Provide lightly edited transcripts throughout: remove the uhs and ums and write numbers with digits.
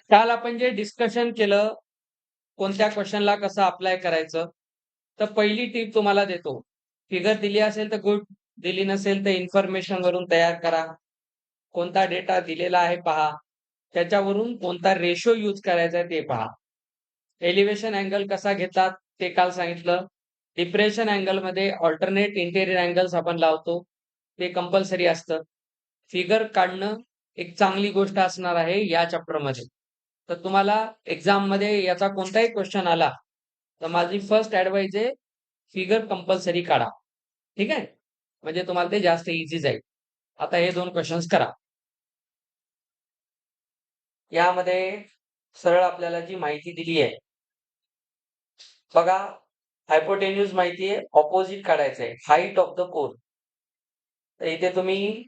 काल आपण जे डिस्कशन केलं, कोणत्या क्वेशनला कसं अप्लाय करायचं. तर पहिली टिप तुम्हाला देतो. फिगर दिली असेल तर गुड, दिली नसेल तर इन्फॉर्मेशन वरून तयार करा. कोणता डेटा दिलेला आहे पहा. त्याच्यावरून कोणता रेशो यूज करायचा आहे ते पहा. एलिव्हेशन अँगल कसा घेतात ते काल सांगितलं. डिप्रेशन अँगलमध्ये अल्टरनेट इंटेरियर अँगल्स आपण लावतो. ते कंपल्सरी असतं. फिगर काढणं एक चांगली गोष्ट असणार आहे या चॅप्टरमध्ये. तर तुम्हाला एक्झाममध्ये याचा कोणताही क्वेश्चन आला, तर माझी फर्स्ट ॲडवाइस आहे, फिगर कंपल्सरी काढा. ठीक आहे? म्हणजे तुम्हाला ते जास्त ईझी जाईल. आता हे 2 क्वेशन्स करा. यामध्ये सरळ आपल्याला जी माहिती दिली आहे. बघा, हायपोटेन्यूज माहिती आहे, ऑपोजिट काढायचं आहे. Height of the cone. तर इथे तुम्ही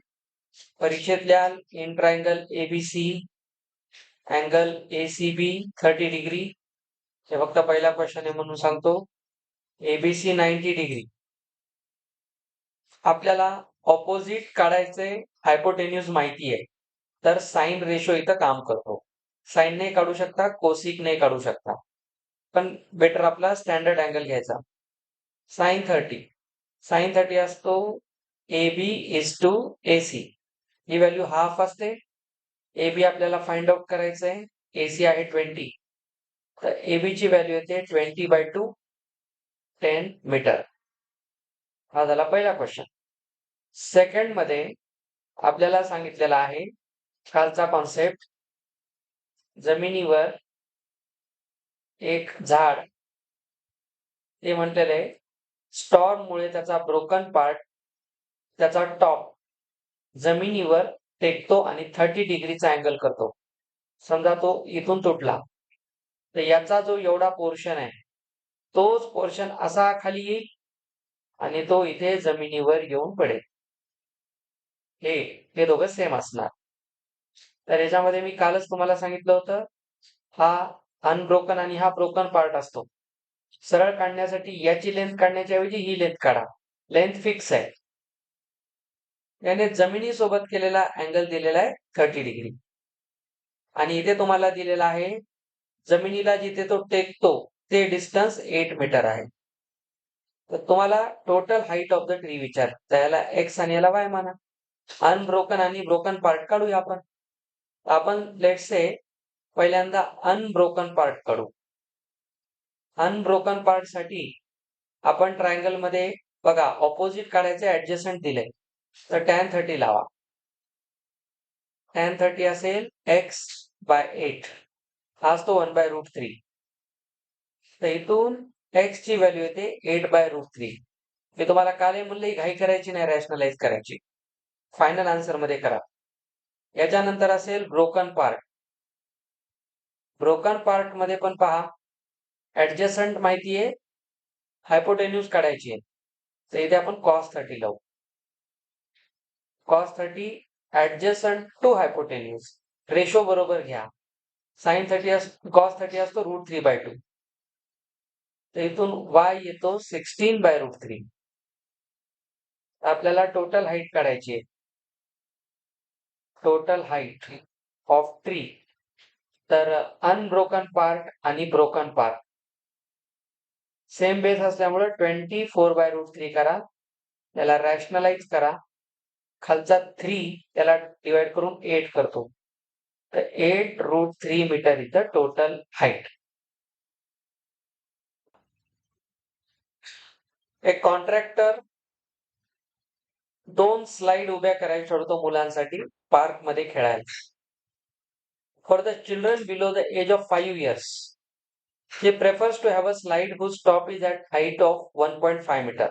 परीक्षेत लिहाल in triangle ABC angle ACB 30 degree. हे फक्त पहिला क्वेश्चन आहे म्हणून सांगतो. ABC 90 degree. आपल्याला ऑपोजिट काढायचे, हायपोटेन्यूज माहिती आहे. तर साइन रेशो इथं काम करतो. साइन नाही काढू शकता, कोसिक नाही काढू शकता. पण बेटर आपला स्टँडर्ड अँगल घ्यायचा. साइन 30. साइन 30 असतो AB इज टू AC. ही व्हॅल्यू हाफ असते. AB आपल्याला फाइंड आउट करायचं आहे. AC आहे 20. तर AB ची व्हॅल्यू येते 20/2 10 मीटर. हा झाला पहिला क्वेश्चन. सेकंड मध्ये आपल्याला सांगितलेला आहे खालचा कॉन्सेप्ट. जमिनीवर एक झाड, ते म्हटलेलं आहे स्टॉर्ममुळे त्याचा ब्रोकन पार्ट, त्याचा टॉप जमिनीवर टेकतो आणि 30 डिग्रीचा अँगल करतो. समजा तो इथून तुटला, तर याचा जो एवढा पोर्शन आहे, तोच पोर्शन असा खाली येईल आणि तो इथे जमिनीवर येऊन पडेल. हे दोघं सेम असणार. तर याच्यामध्ये मी कालच तुम्हाला सांगितलं होतं, हा अनब्रोकन आणि हा ब्रोकन पार्ट असतो. सरळ काढण्यासाठी याची लेंथ काढण्याच्या ऐवजी ही लेंथ काढा. लेंथ फिक्स आहे. याने जमिनीसोबत केलेला अँगल दिलेला आहे 30 डिग्री. आणि इथे तुम्हाला दिलेला आहे जमिनीला जिथे तो टेकतो ते डिस्टन्स 8 मीटर आहे. तर तुम्हाला total height of the tree विचार, तर याला एक्स आणि याला वाय म्हणा. अनब्रोकन आणि ब्रोकन पार्ट काढूया आपण. आपण लेट्स से पहिल्यांदा अनब्रोकन पार्ट काढू. अनब्रोकन पार्ट साठी आपण ट्रायंगल मध्ये बघा ऑपोजिट काढायचे, ऍडजस्टंट दिले. तर tan 30 लावा. tan 30 असेल x/8. हा असतो 1/√3. तर इथून x ची व्हॅल्यू येते 8/√3. मी तुम्हाला काल म्हणलं घाई करायची नाही, रॅशनलाइज करायची. फायनल आन्सर मध्ये करा. याच्यानंतर असेल ब्रोकन पार्ट. ब्रोकन पार्ट मध्ये पण पहा, ऍडजस्टंट माहिती आहे, हायपोटेन्यूज काढायची आहे. तर इथे आपण cos 30 लावू. cos 30 adjacent to hypotenuse. Ratio बरोबर घ्या. sin 30 cos 30 असतो √3/2. तर इथून y येतो 16/√3. आपल्याला टोटल हाईट काढायची आहे. Total height of tree. तर अनब्रोकन पार्ट आणि ब्रोकन पार्ट सेम बेस असल्यामुळे 24/√3 करा. त्याला रॅशनलाइज करा. खालचा 3 त्याला डिवाइड करून 8 करतो. तर 8√3 मीटर इथं टोटल हाईट. एक कॉन्ट्रॅक्टर 2 स्लाइड उभ्या करायला सोडतो मुलांसाठी पार्क मध्ये खेळायला. For the children below the age of 5 years, he prefers to have a slide whose top is at height of 1.5 metre.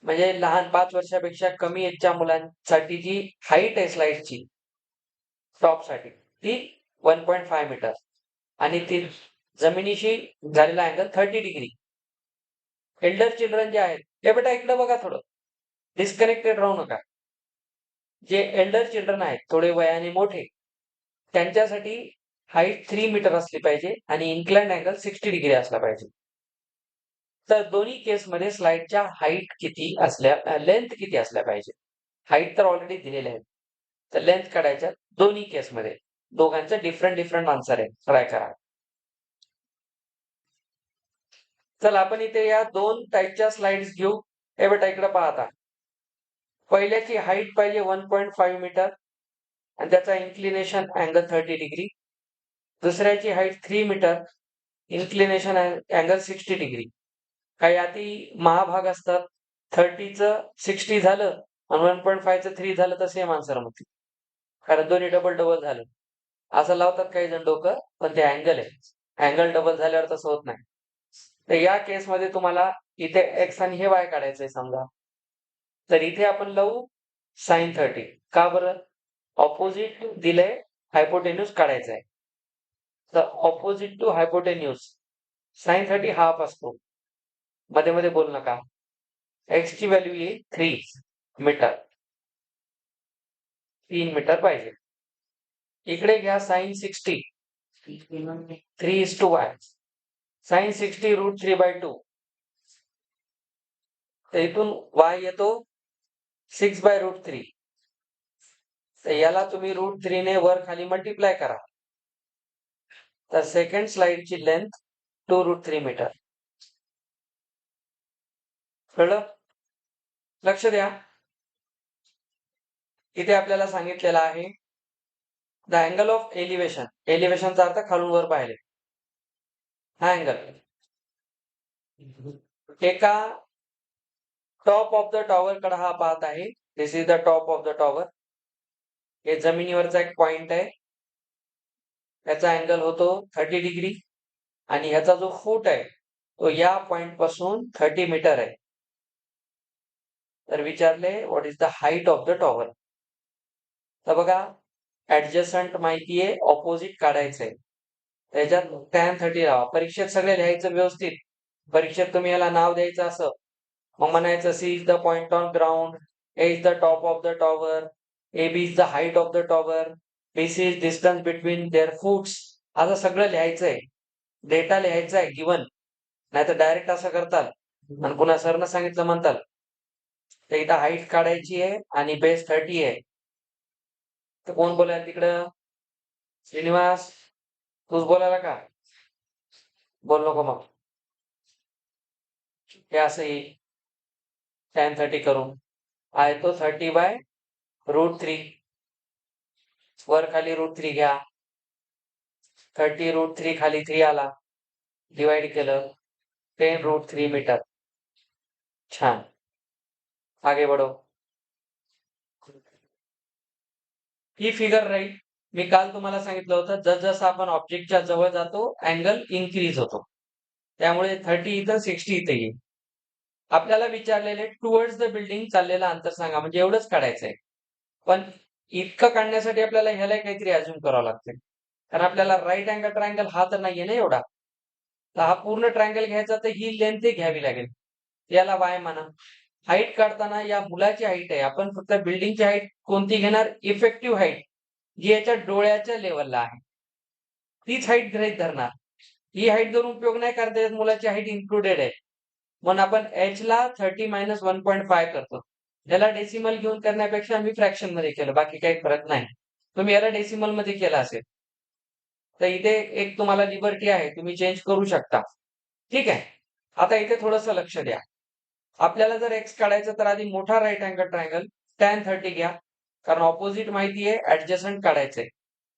म्हणजे लहान 5 वर्षापेक्षा कमी एजच्या मुलांसाठी जी हाईट आहे स्लाइडची टॉप साठी, ती 1.5 मीटर आणि ती जमिनीशी झालेला अँगल 30 डिग्री. एल्डर चिल्ड्रन जे आहेत, हे बेटा इकडे बघा, थोडं डिस्कनेक्टेड राहू नका. जे एल्डर चिल्ड्रन आहेत, थोडे वयाने मोठे, त्यांच्यासाठी हाईट 3 मीटर असली पाहिजे आणि इन्क्लाइंड अँगल 60 डिग्री असला पाहिजे. तर दोन्ही केसमध्ये स्लाइडच्या हाईट किती असल्या, लेंथ किती असल्या पाहिजे. हाईट तर ऑलरेडी दिलेले आहे, तर लेंथ काढायच्या दोन्ही केसमध्ये. दोघांचे डिफरंट डिफरंट आन्सर आहे, ट्राय करा. चल आपण इथे या 2 टाईपच्या स्लाइड्स घेऊ. हे बेटा इकडे पाहता. पहिल्याची हाईट पाहिजे 1.5 मीटर आणि त्याचा इन्क्लिनेशन अँगल 30 डिग्री. दुसऱ्याची height 3 metre, inclination angle 60 degree. काही अति महाभाग असतात. 30चं 60 झालं आणि 1.5चं 3 झालं तर सेम आन्सर म्हणतील, कारण दोन्ही डबल डबल झालं. असं लावतात काही जण डोकं, पण ते अँगल आहे. अँगल डबल झाल्यावर तसं होत नाही. तर या केसमध्ये तुम्हाला इथे एक्स आणि हे वाय काढायचंय समजा. तर इथे आपण लावू साइन 30. का बरं? ऑपोजिट दिलंय, हायपोटेन्यूज काढायचा आहे. तर ऑपोजिट टू हायपोटेन्यूज साइन 30 हाफ असतो. मध्ये मध्ये बोल नका. एक्स ची व्हॅल्यू येईल 3 मीटर. 3 मीटर पाहिजे. इकडे घ्या साइन 60. 3:y. साइन 60 √3/2. तर इथून y येतो 6/√3. तर याला तुम्ही √3 ने वर खाली मल्टिप्लाय करा. तर सेकंड स्लाइडची लेंथ 2√3 मीटर. कळलं? लक्ष द्या. इथे आपल्याला सांगितलेलं आहे द अँगल ऑफ एलिव्हेशन. एलिव्हेशनचा अर्थ खालून वर पाहिले. हा अँगल एका टॉप ऑफ द टॉवर कडे हा पाहत आहे. This is the top of the tower. हे जमिनीवरचा एक पॉइंट आहे. याचा अँगल होतो 30 डिग्री आणि ह्याचा जो फूट आहे तो या पॉइंट पासून 30 मीटर आहे. तर विचारले what is the height of the tower. तर बघा ऍडजस्टंट माहिती आहे, ऑपोजिट काढायचंय. त्याच्यात tan 30 लावा. परीक्षेत सगळे लिहायचं व्यवस्थित. परीक्षेत तुम्ही याला नाव द्यायचं असं, मग म्हणायचं C is the point on ground, A is the top of the tower, A B is the height of the tower, B C is distance between their foots. असं सगळं लिहायचंय. डेटा लिहायचा आहे गिवन. नाही तर डायरेक्ट असं करताल आणि पुन्हा सरनं सांगितलं म्हणताल. तर इथं हाईट काढायची आहे आणि बेस 30 आहे. तर कोण बोलायला तिकडं? श्रीनिवास, तूच बोलायला का? बोल नको मग. हे असं येईल tan 30 करून. आहे तो 30/√3. वर खाली √3 घ्या. 30 √3 खाली 3 आला. डिवाइड केलं 10 √3 मीटर. छान. आगे बढो. ही फिगर राहील. मी काल तुम्हाला सांगितलं होतं जसं आपण ऑब्जेक्टच्या जवळ जातो अँगल इन्क्रीज होतो. त्यामुळे 30 इथं 60 इथे येईल. आपल्याला विचारलेले टुवर्ड्स द बिल्डिंग चाललेलं अंतर सांगा, म्हणजे एवढंच काढायचंय. पण इतकं काढण्यासाठी आपल्याला ह्याला काहीतरी अज्युम करावं लागते. कारण आपल्याला राईट अँगल ट्रायंगल हा तर नाहीये ना एवढा. तर हा पूर्ण ट्रायंगल घ्यायचा तर ही लेंथ घ्यावी लागेल. याला y म्हणा. हाईट काढताना या मुलाची हाईट आहे. आपण फक्त बिल्डिंगची हाईट कोणती घेणार? इफेक्टिव्ह हाईट, जी याच्या डोळ्याच्या लेवलला आहे, तीच हाईट गृहीत धरणार. ही हाईट धरून उपयोग नाही, कारण त्याच्यात मुलाची हाईट इन्क्लुडेड आहे. म्हणून आपण h ला 30 - 1.5 करतो. याला डेसिमल घेऊन करण्यापेक्षा आम्ही फ्रॅक्शन मध्ये केलं. बाकी काही फरक नाही. तुम्ही याला डेसिमल मध्ये केलं असेल तर इथे एक तुम्हाला लिबर्टी आहे, तुम्ही चेंज करू शकता. ठीक आहे. आता इथे थोडंसं लक्ष द्या. आपल्याला जर x काढायचं तर आधी मोठा राईट अँगल ट्रायंगल tan 30 घ्या, कारण ऑपोजिट माहिती आहे, ऍडजस्टंट काढायचंय.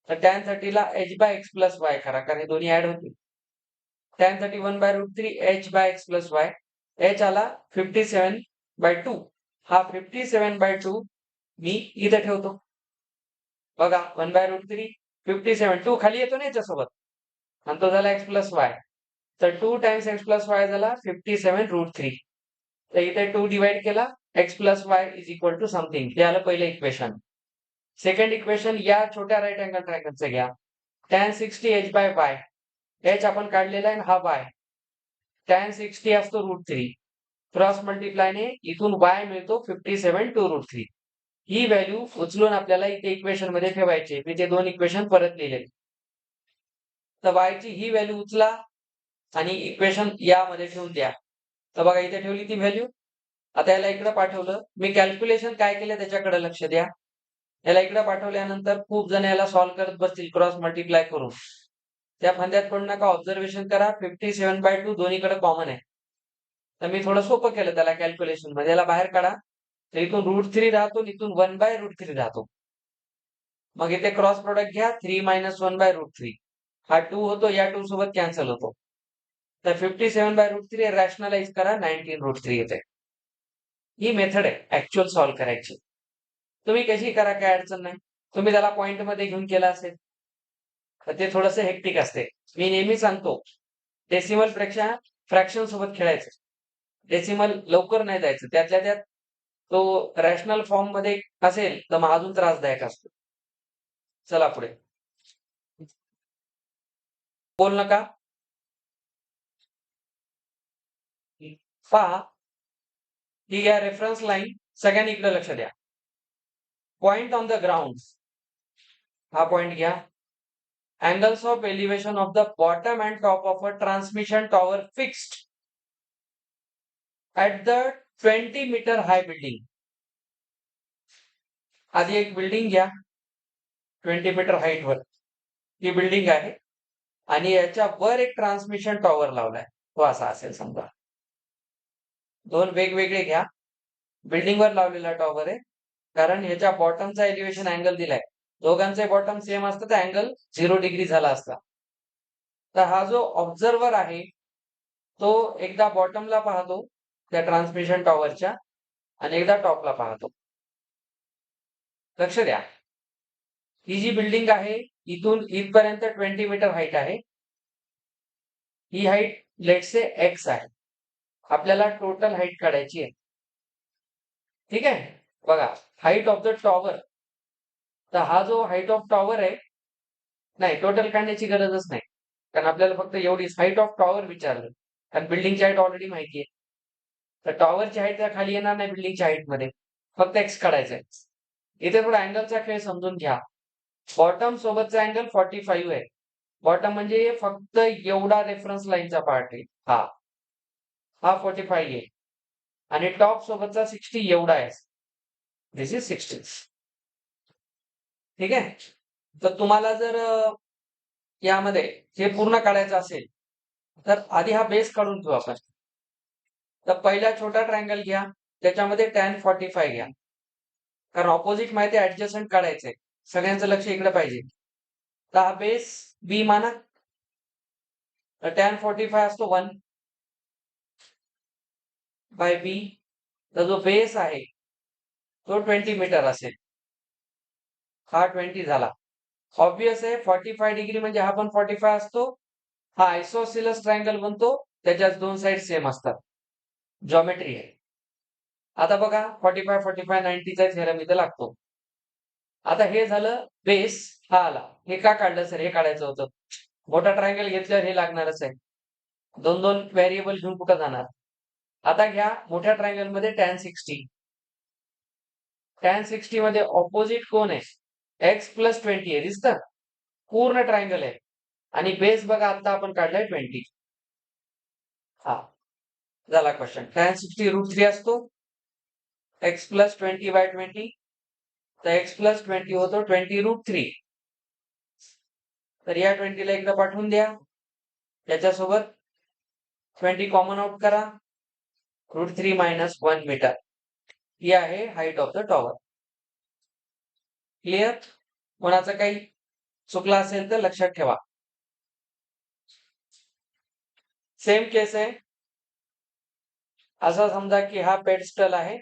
तर tan 30 ला h/x + y करा, कारण हे दोन्ही ऍड होतील. tan 30 1/√3 h/x + y. h आला 57/2. हा 57/2 मी इथे ठेवतो. बघा 1/√3 57, 2 खाली येतो ना याच्यासोबत आणि तो झाला x + y. तर 2 टाइम्स x + y झाला 57√3. तर इथे 2 डिवाइड केला, x + y is equal to something. हे आलं पहिलं इक्वेशन. सेकंड इक्वेशन या छोट्या राईट अँगल ट्रायंगलचं घ्या. tan 60 h/y. h आपण काढलेला आहे हा y. tan 60 असतो √3. क्रॉस मल्टिप्लायने इथून y मिळतो 57 टू √3. ही व्हॅल्यू उचलून आपल्याला इथे इक्वेशन मध्ये ठेवायची. मी ते 2 इक्वेशन परत लिहिले. तर y ची ही व्हॅल्यू उचला आणि इक्वेशन यामध्ये ठेवून द्या. तर बघा इथे ठेवली ती व्हॅल्यू. आता याला इकडे पाठवलं. मी कॅल्क्युलेशन काय केलं त्याच्याकडे लक्ष द्या. याला इकडे पाठवल्यानंतर खूप जण याला सॉल्व्ह करत बसतील क्रॉस मल्टिप्लाय करून. त्या फंद्यात पडू नका. ऑब्झर्वेशन करा. 57/2 दोन्हीकडे कॉमन आहे. तर मी थोडं सोपं केलं त्याला कॅल्क्युलेशन मध्ये. याला बाहेर काढा. तर इथून √3 राहतो, इथून 1/√3 राहतो. मग इथे क्रॉस प्रोडक्ट घ्या. 3 - 1/√3 हा 2 होतो, या 2 सोबत कॅन्सल होतो. तर 57/√3 रॅशनलाइज करा. 19√3 येते. ही मेथड आहे ऍक्च्युअल सॉल्व्ह करायची. तुम्ही कशी करा, काय अडचण नाही. तुम्ही त्याला पॉइंट मध्ये घेऊन केला असेल तर ते थोडंसं हेक्टिक असते. मी नेहमी सांगतो डेसिमल पेक्षा फ्रॅक्शन सोबत खेळायचं. डेसिमल लवकर नाही जायचं. त्यातल्या त्यात तो रॅशनल फॉर्म मध्ये असेल तर मग अजून त्रासदायक असतो. चला पुढे. बोल नका. पहा, ही घ्या रेफरन्स लाईन. सगळ्यांनी इकडे लक्ष द्या. पॉइंट ऑन द ग्राउंड हा पॉइंट घ्या. Angles of elevation of the bottom and top of a transmission tower fixed at the 20-meter high building. आधी एक बिल्डिंग घ्या 20 मीटर हाईट वर. ही बिल्डिंग आहे आणि याच्या वर एक ट्रान्समिशन टॉवर लावलाय. तो असा असेल समजा. दोन वेगवेगळे घ्या. बिल्डिंग वर लावलेला टॉवर आहे, कारण ह्याच्या बॉटमचा एलिव्हेशन अँगल दिलाय. दोघांचे बॉटम सेम असतं तर अँगल 0 डिग्री झाला असता. तर हा जो ऑब्झर्वर आहे तो एकदा बॉटमला पाहतो त्या ट्रान्समिशन टॉवरच्या आणि एकदा टॉपला पाहतो. लक्ष द्या. ही जी बिल्डिंग आहे इथून इथपर्यंत 20 मीटर हाईट आहे. ही हाईट लेट्स से एक्स आहे. आपल्याला टोटल हाईट काढायची आहे. ठीक आहे. बघा, हाईट ऑफ द टॉवर. तर हा जो हाईट ऑफ टॉवर आहे, नाही टोटल काढण्याची गरजच नाही, कारण आपल्याला फक्त एवढीच हाईट ऑफ टॉवर विचारलं. कारण बिल्डिंगची हाईट ऑलरेडी माहिती आहे. तर टॉवरची हाईट त्या खाली येणार नाही बिल्डिंगच्या हाईट मध्ये. फक्त एक्स काढायचा आहे. इथे थोडा अँगलचा खेळ समजून घ्या. बॉटम सोबतचा अँगल 45 आहे. बॉटम म्हणजे फक्त एवढा रेफरन्स लाईनचा पार्ट आहे. हा 45 आहे आणि टॉप सोबतचा 60 एवढा आहे. This is 60. ठीक आहे. तर तुम्हाला जर यामध्ये हे पूर्ण काढायचं असेल तर आधी हा बेस काढून घेऊ आपण. तर पहिला छोटा ट्रायंगल घ्या, त्याच्यामध्ये tan 45 घ्या. कारण ऑपोजिट माहिती ऍडजस्टंट काढायचंय. सगळ्यांचं लक्ष इकडे पाहिजे. तर हा बेस बी माना. तर tan 45 असतो 1 बाय बी. तर जो बेस आहे तो 20 मीटर असेल. हा 20 झाला. ऑब्वियस आहे 45 डिग्री म्हणजे हा पण 45 असतो. हा आयसोसिलस ट्रायंगल बनतो, त्याच्याच दोन साइड सेम असतात. जॉमेट्री आहे. आता बघा 45 45 90चा थेरम इथे लागतो. आता हे झालं बेस. हा आला. हे का काढलं सर? हे काढायचं होतं. मोठा ट्रायंगल घेतल्यावर हे लागणारच आहे. दोन दोन व्हेरिएबल घेऊन कुठं जाणार? आता घ्या मोठ्या ट्रायंगल मध्ये tan 60. tan 60 मध्ये ऑपोजिट कोण आहे? x + 20 आहे. दिसतं? पूर्ण ट्रायंगल आहे आणि बेस बघा आता आपण काढलाय 20. हा झाला क्वेश्चन. tan 60 √3 असतो. x + 20/20. तर x + 20 होतो 20√3. तर या 20 ला एकदा पाठवून द्या. त्याच्यासोबत 20 कॉमन आउट करा. √3 - 1 मीटर ही आहे height of the tower. Clear? कोणाचं काही चुकलं असेल तर लक्षात ठेवा. सेम केस आहे. असं समजा की हा पेडस्टल आहे.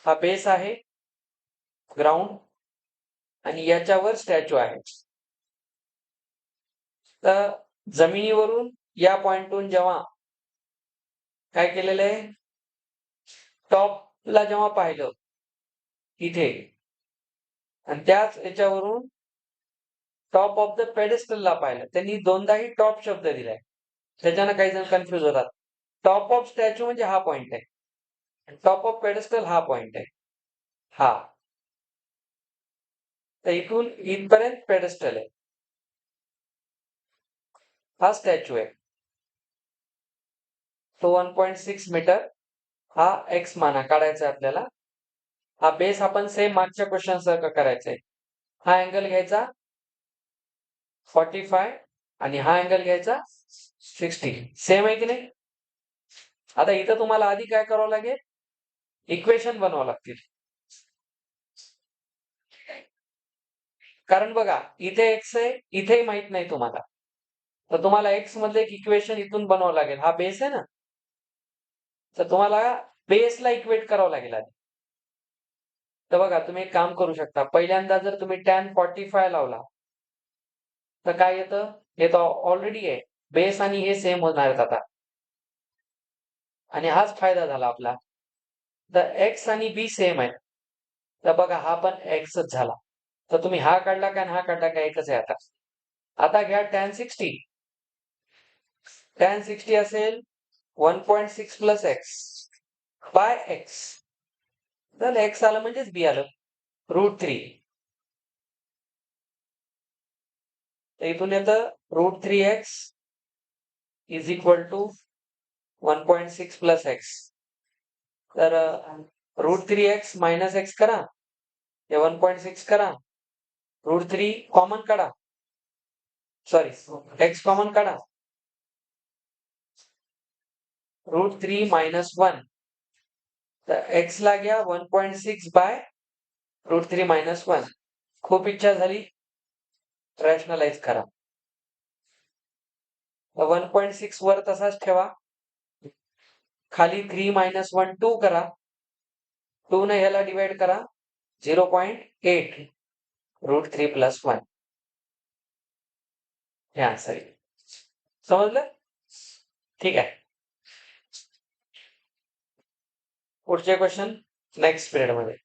हा बेस आहे ग्राउंड आणि याच्यावर स्टॅच्यू आहे. तर जमिनीवरून या पॉइंटून जेव्हा काय केलेलं आहे, टॉपला जेव्हा पाहिलं इथे आणि त्याच याच्यावरून टॉप ऑफ द पेडेस्टलला पाहिलं, त्यांनी दोनदाही टॉप शब्द दिलाय. त्याच्यानं काही जण कन्फ्युज होतात. टॉप ऑफ स्टॅच्यू म्हणजे हा पॉइंट आहे, टॉप ऑफ पेडेस्टल हा पॉइंट आहे. हा तर इथून इथपर्यंत पेडेस्टल आहे. हा स्टॅच्यू आहे. तो 1.6 मीटर हा एक्स माना काढायचा आहे आपल्याला. हा बेस आपण सेम मागच्या क्वेश्चन सारखं करायचंय. हा अँगल घ्यायचा 45 आणि हा अँगल घ्यायचा 60. सेम आहे की नाही? आता इथं तुम्हाला आधी काय करावं लागेल? इक्वेशन बनवावं लागतील. कारण बघा इथे एक्स आहे, इथेही माहित नाही तुम्हाला. तर तुम्हाला एक्स मधले एक इक्वेशन इथून बनवावं लागेल. हा बेस आहे ना, तर तुम्हाला बेसला इक्वेट करावं लागेल आधी. तर बघा तुम्ही एक काम करू शकता. पहिल्यांदा जर तुम्ही tan 45 लावला तर काय येतं? हे तर ऑलरेडी आहे. बेस आणि हे सेम होणार आहेत आता. आणि हाच फायदा झाला आपला. तर एक्स आणि बी सेम आहेत. तर बघा हा पण एक्सच झाला. तर तुम्ही हा काढला का आणि हा काढला का एकच आहे आता. आता घ्या tan 60. tan 60 असेल 1.6 प्लस एक्स बाय एक्स. तर एक्स आलं म्हणजेच बी आलं √3. तर इथून येतं √3x is equal to 1.6 plus x. तर √3x मायनस एक्स करा, हे 1.6 करा, √3 कॉमन काढा, सॉरी एक्स कॉमन काढा, √3 मायनस 1. तर एक्स ला घ्या 1.6 बाय √3 मायनस 1. खूप इच्छा झाली रॅशनलाइज करा. 1.6 वर तसाच ठेवा. खाली 3 मायनस 1 2 करा. 2 ने ह्याला डिवाइड करा 0.8 √3 प्लस 1. हे आन्सर आहे. समजलं? ठीक आहे. पुढचे क्वेश्चन नेक्स्ट पिरियड मध्ये.